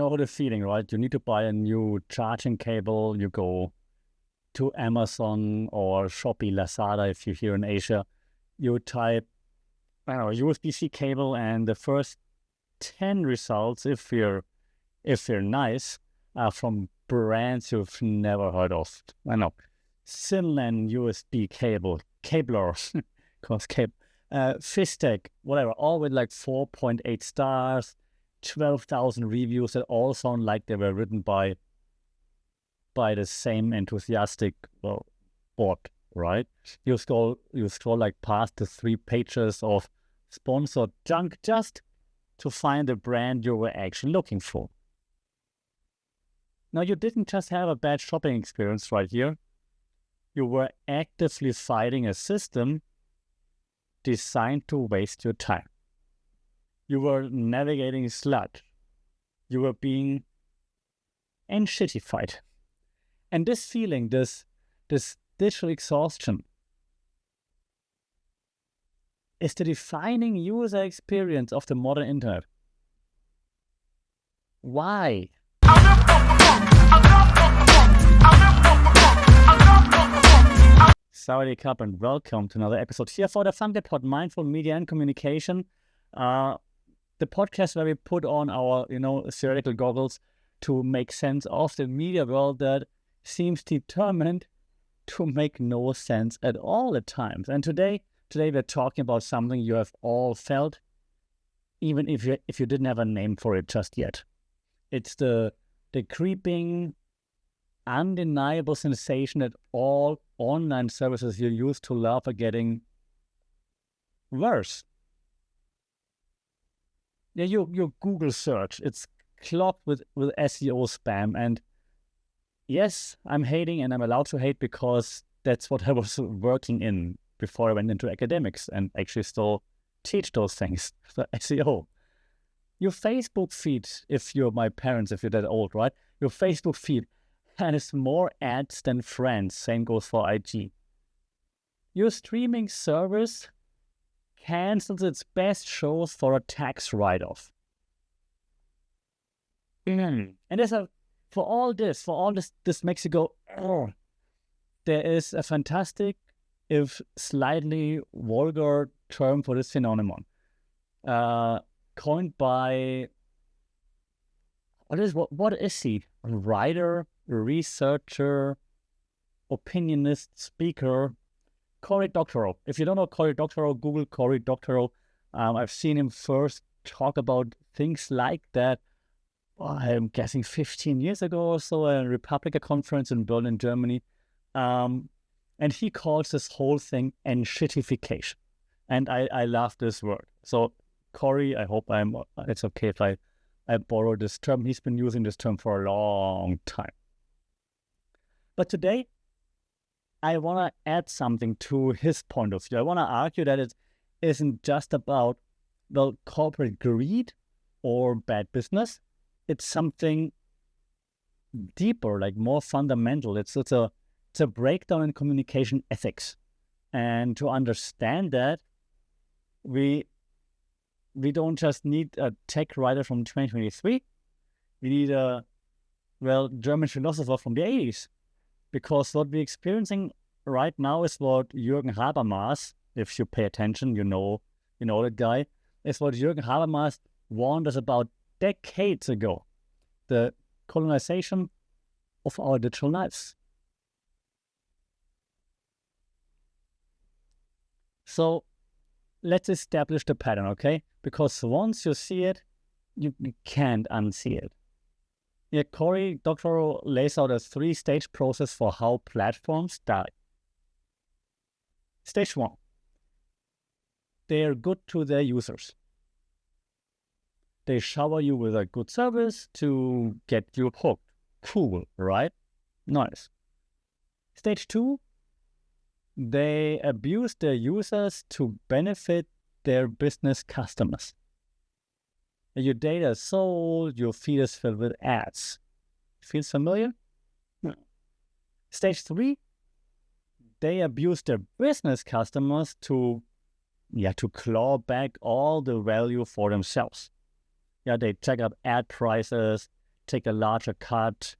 know the feeling, right? You need to buy a new charging cable. You go to Amazon or Shopee, Lazada, if you're here in Asia. You type, I don't know, USB-C cable, and the first 10 results, if you're nice, are from brands you've never heard of. I know, Sinlan USB cable, cablers, cause cable, Fistech, whatever, all with like 4.8 stars, 12,000 reviews that all sound like they were written by the same enthusiastic bot, right? You scroll like past the 3 pages of sponsored junk just to find the brand you were actually looking for. Now, you didn't just have a bad shopping experience right here. You were actively fighting a system designed to waste your time. You were navigating sludge. You were being enshittified. And this feeling, this digital exhaustion, is the defining user experience of the modern internet. Why? Sawadee Cup, and welcome to another episode here for the FunDepot Mindful Media and Communication, the podcast where we put on our, theoretical goggles to make sense of the media world that seems determined to make no sense at all at times. And today we're talking about something you have all felt, even if you didn't have a name for it just yet. It's the creeping, undeniable sensation that all online services you used to love are getting worse. Yeah, your Google search, it's clogged with SEO spam. And yes, I'm hating, and I'm allowed to hate because that's what I was working in before I went into academics and actually still teach those things, the SEO. Your Facebook feed, if you're my parents, if you're that old, right? Your Facebook feed has more ads than friends. Same goes for IG. Your streaming service cancels its best shows for a tax write-off. And for all this makes you go, oh. There is a fantastic, if slightly vulgar term for this phenomenon, coined by, what is he? A writer, researcher, opinionist, speaker, Cory Doctorow. If you don't know Cory Doctorow, Google Cory Doctorow. I've seen him first talk about things like that, I'm guessing 15 years ago or so, at a Republica conference in Berlin, Germany. And he calls this whole thing Enshittification. And I love this word. So, Cory, I hope it's okay if I borrow this term. He's been using this term for a long time. But today, I want to add something to his point of view. I want to argue that it isn't just about, corporate greed or bad business. It's something deeper, like more fundamental. It's a breakdown in communication ethics. And to understand that, we don't just need a tech writer from 2023. We need a German philosopher from the 80s. Because what we're experiencing right now is what Jürgen Habermas, if you pay attention, you know that guy, is what Jürgen Habermas warned us about decades ago. The colonization of our digital lives. So let's establish the pattern, okay? Because once you see it, you can't unsee it. Yeah, Cory Doctorow lays out a 3-stage process for how platforms die. Stage 1. They are good to their users. They shower you with a good service to get you hooked. Cool, right? Nice. Stage 2. They abuse their users to benefit their business customers. Your data is sold, your feed is filled with ads. Feels familiar? No. Stage 3, they abuse their business customers to claw back all the value for themselves. Yeah, they check up ad prices, take a larger cut,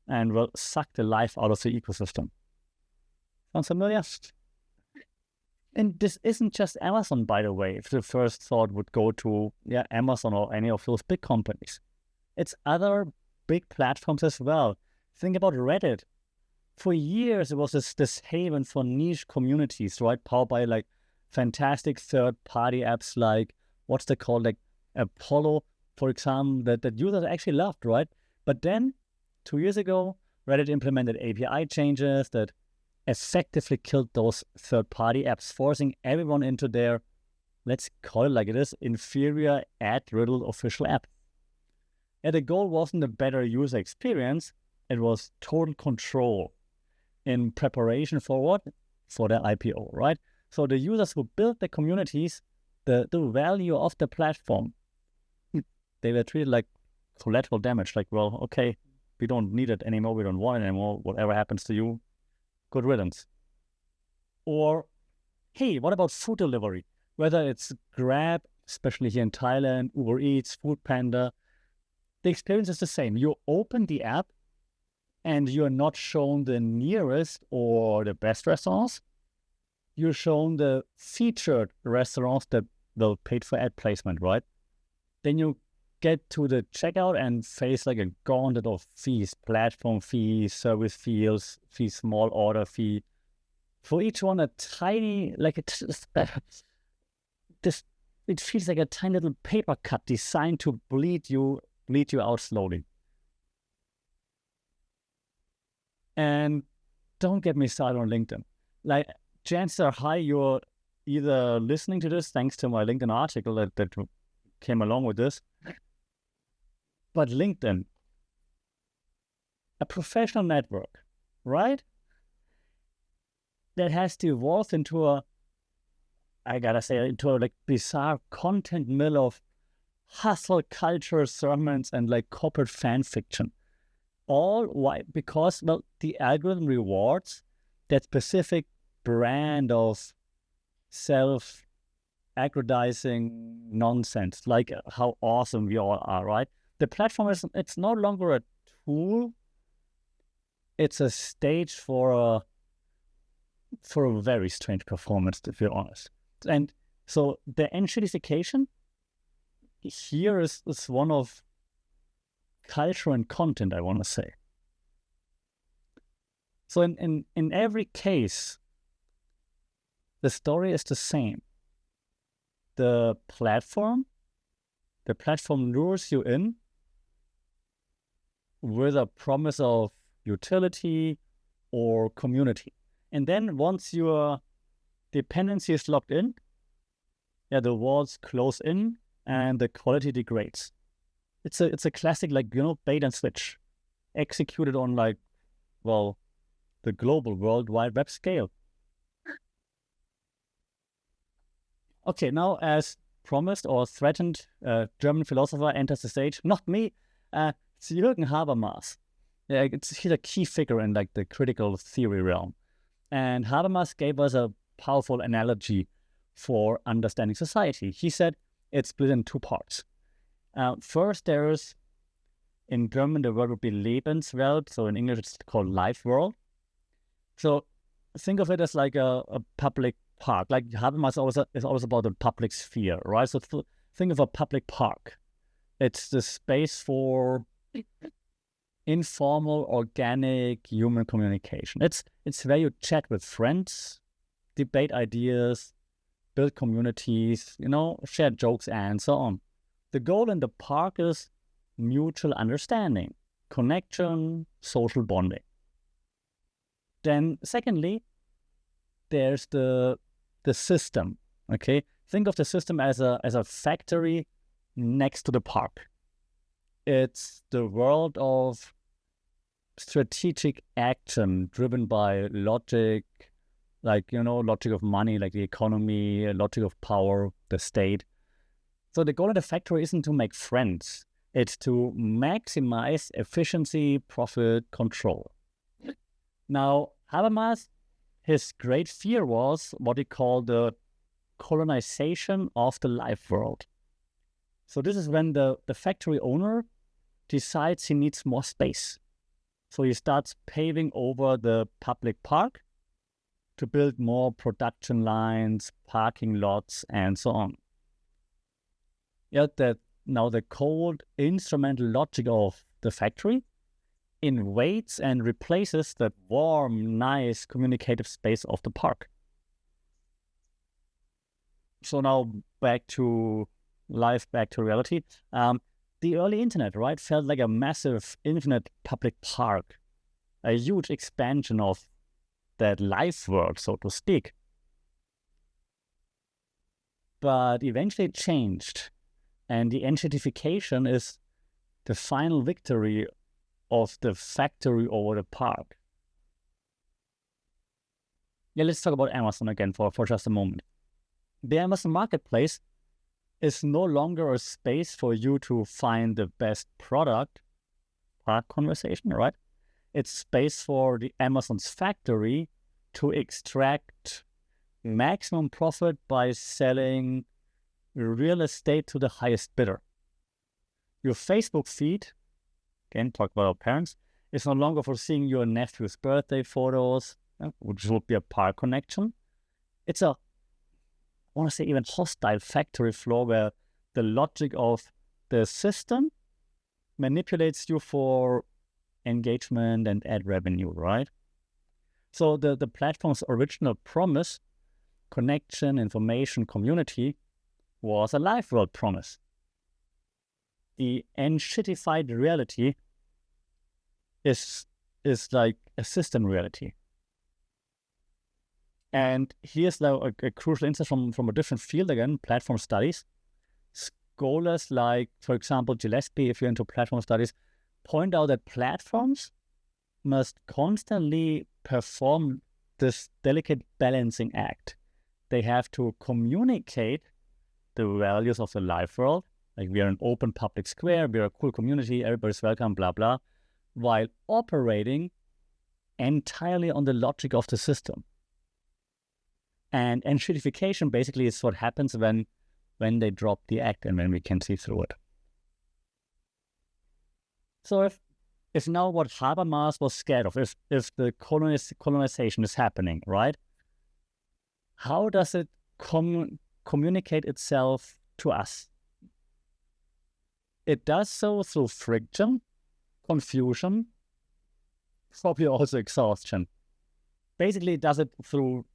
and will suck the life out of the ecosystem. Sounds familiar? And this isn't just Amazon, by the way, if the first thought would go to Amazon or any of those big companies. It's other big platforms as well. Think about Reddit. For years, it was this haven for niche communities, right? Powered by like fantastic third-party apps like, what's they called, like Apollo, for example, that users actually loved, right? But then 2 years ago, Reddit implemented API changes that effectively killed those third-party apps, forcing everyone into their, let's call it like it is, inferior ad-riddled official app. And the goal wasn't a better user experience, it was total control in preparation for what? For their IPO, right? So the users who built the communities, the value of the platform, they were treated like collateral damage, like, well, okay, we don't need it anymore, we don't want it anymore, whatever happens to you, good riddance. Or, hey, what about food delivery? Whether it's Grab, especially here in Thailand, Uber Eats, Food Panda, the experience is the same. You open the app and you are not shown the nearest or the best restaurants. You're shown the featured restaurants that will pay for ad placement, right? Then you get to the checkout and face like a gauntlet of fees, platform fees, service fees, small order fee. For each one, a tiny, like it feels like a tiny little paper cut designed to bleed you out slowly. And don't get me started on LinkedIn. Like, chances are high you're either listening to this thanks to my LinkedIn article that came along with this. But LinkedIn, a professional network, right? That has to evolve into a like bizarre content mill of hustle culture sermons and like corporate fan fiction. All why? Because, well, the algorithm rewards that specific brand of self-aggrandizing nonsense, like how awesome we all are, right? The platform it's no longer a tool, it's a stage for a very strange performance, to be honest. And so the enshittification here is one of culture and content, I want to say. So in every case, the story is the same. The platform lures you in with a promise of utility or community. And then once your dependency is locked in, the walls close in and the quality degrades. It's a classic, like, bait and switch, executed on like, well, the global World Wide Web scale. Okay, now as promised or threatened, German philosopher enters the stage. Not me, it's Jürgen Habermas. Yeah, he's a key figure in like the critical theory realm. And Habermas gave us a powerful analogy for understanding society. He said it's split in two parts. First, there's, in German, the word would be Lebenswelt. So in English, it's called life world. So think of it as like a public park. Like Habermas is always about the public sphere, right? So think of a public park. It's the space for informal, organic human communication. It's where you chat with friends, debate ideas, build communities, share jokes and so on. The goal in the park is mutual understanding, connection, social bonding. Then secondly, there's the system, okay? Think of the system as a factory next to the park. It's the world of strategic action driven by logic, like, logic of money, like the economy, logic of power, the state. So the goal of the factory isn't to make friends. It's to maximize efficiency, profit, control. Now, Habermas, his great fear was what he called the colonization of the life world. So this is when the factory owner decides he needs more space. So he starts paving over the public park to build more production lines, parking lots, and so on. Yet that now the cold instrumental logic of the factory invades and replaces the warm, nice communicative space of the park. So now back to life, back to reality. The early internet, right, felt like a massive infinite public park, a huge expansion of that life world, so to speak. But eventually it changed, and the enshittification is the final victory of the factory over the park. Yeah, let's talk about Amazon again for just a moment. The Amazon marketplace is no longer a space for you to find the best product, park conversation, right? It's space for the Amazon's factory to extract maximum profit by selling real estate to the highest bidder. Your Facebook feed, again, talk about our parents, is no longer for seeing your nephew's birthday photos, which would be a park connection. It's a, I want to say, even hostile factory floor where the logic of the system manipulates you for engagement and ad revenue, right? So the platform's original promise, connection, information, community, was a life world promise. The enshittified reality is like a system reality. And here's now a crucial insight from a different field again, platform studies. Scholars like, for example, Gillespie, if you're into platform studies, point out that platforms must constantly perform this delicate balancing act. They have to communicate the values of the life world, like we are an open public square, we are a cool community, everybody's welcome, blah, blah, while operating entirely on the logic of the system. And enshittification basically is what happens when they drop the act and when we can see through it. So if now what Habermas was scared of, if the colonization is happening, right? How does it communicate itself to us? It does so through friction, confusion, probably also exhaustion. Basically, it does it through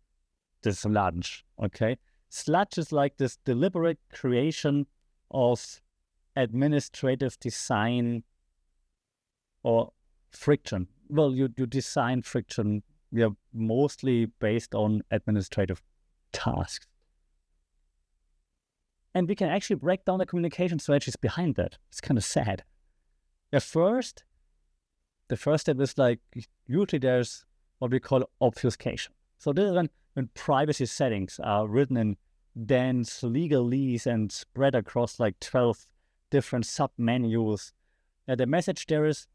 the sludge, okay? Sludge is like this deliberate creation of administrative design or friction. Well, you design friction. We are mostly based on administrative tasks. And we can actually break down the communication strategies behind that. It's kind of sad. The first step is like, usually there's what we call obfuscation. So this is when privacy settings are written in dense legalese and spread across like 12 different sub-menus. The message there is,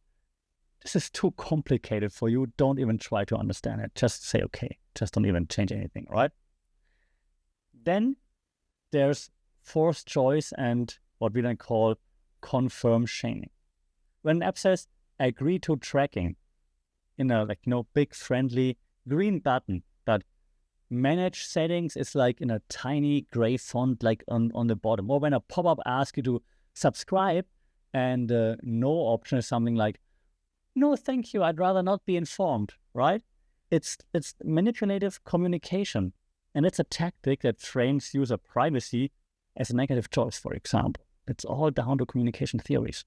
this is too complicated for you. Don't even try to understand it. Just say, okay. Just don't even change anything, right? Then there's forced choice and what we then call confirm shaming. When an app says, agree to tracking in a big friendly green button, but manage settings is like in a tiny gray font like on the bottom. Or when a pop-up asks you to subscribe and no option is something like, no, thank you, I'd rather not be informed, right? It's manipulative communication. And it's a tactic that frames user privacy as a negative choice, for example. It's all down to communication theories.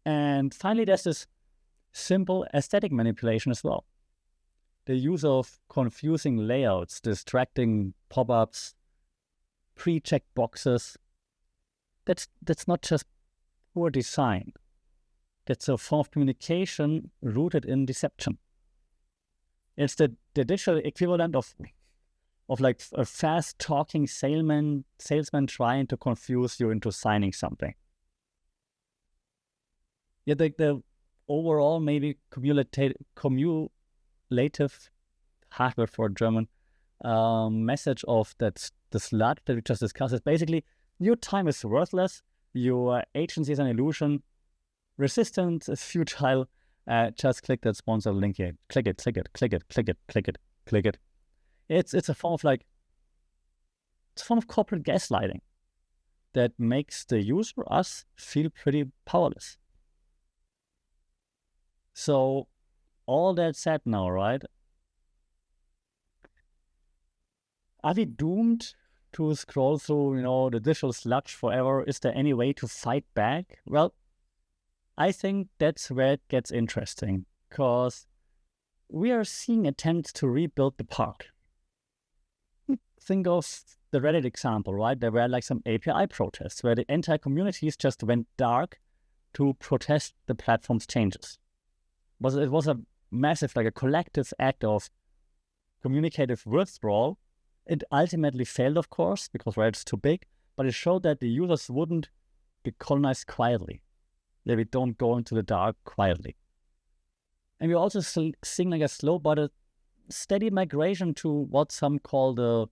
And finally, there's this simple aesthetic manipulation as well. The use of confusing layouts, distracting pop-ups, pre-checked boxes. That's not just poor design. That's a form of communication rooted in deception. It's the digital equivalent of like a fast-talking salesman trying to confuse you into signing something. Yeah, the overall maybe cumulative hardware for German message of that the sludge that we just discussed is basically your time is worthless. Your agency is an illusion. Resistance is futile. Just click that sponsor link here. Click it, click it, click it, click it, click it, click it. It's a form of it's a form of corporate gaslighting that makes the user, us, feel pretty powerless. So all that said now, right? Are we doomed to scroll through, the digital sludge forever? Is there any way to fight back? Well, I think that's where it gets interesting, because we are seeing attempts to rebuild the park. Think of the Reddit example, right? There were some API protests where the entire communities just went dark to protest the platform's changes. It was a massive, a collective act of communicative withdrawal. It ultimately failed, of course, because Reddit's too big, but it showed that the users wouldn't be colonized quietly. That we don't go into the dark quietly. And we're also seeing a slow but a steady migration to what some call the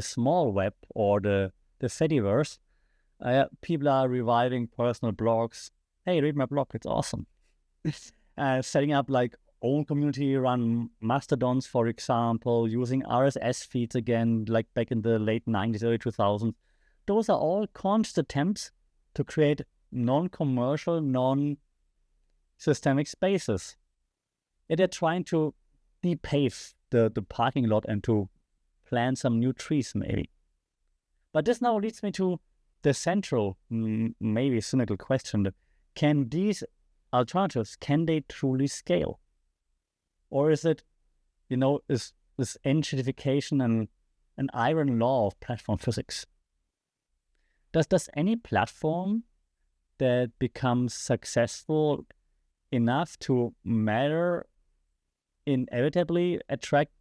small web or the Fediverse. People are reviving personal blogs. Hey, read my blog, it's awesome. Setting up own community-run mastodons, for example, using RSS feeds again, back in the late 90s, early 2000s. Those are all conscious attempts to create non-commercial, non-systemic spaces. And they're trying to de-pave the parking lot and to plant some new trees, maybe. But this now leads me to the central, maybe cynical question. Can these alternatives, can they truly scale? Or is it, is this enshittification and an iron law of platform physics? Does any platform that becomes successful enough to matter inevitably attract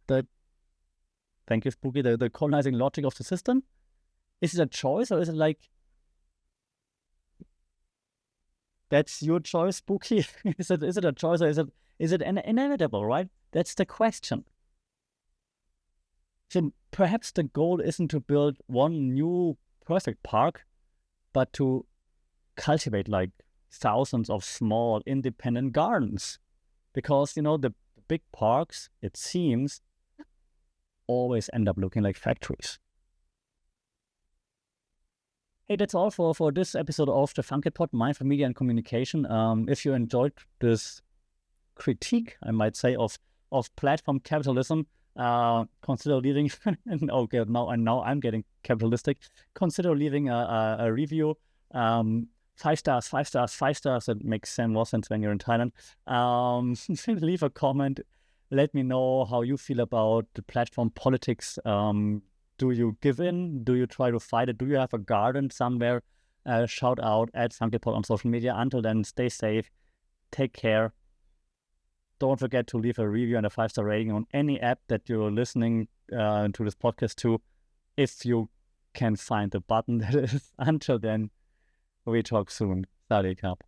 thank you, Spooky, the colonizing logic of the system? Is it a choice, or is it that's your choice, Spooky? Is it a choice, or is it inevitable, right? That's the question. So perhaps the goal isn't to build one new perfect park, but to cultivate thousands of small independent gardens. Because, the big parks, it seems, always end up looking like factories. Hey, that's all for this episode of the Funky Pod, Mindful Media and Communication. If you enjoyed this critique, I might say, of platform capitalism, consider leaving. Okay, now I'm getting capitalistic. Consider leaving a review. 5 stars, 5 stars, 5 stars. It makes more sense when you're in Thailand. Leave a comment. Let me know how you feel about the platform politics. Do you give in? Do you try to fight it? Do you have a garden somewhere? Shout out at FunkyPod on social media. Until then, stay safe. Take care. Don't forget to leave a review and a 5-star rating on any app that you're listening to this podcast to, if you can find the button that is. Until then, we talk soon. Sawadee Krap.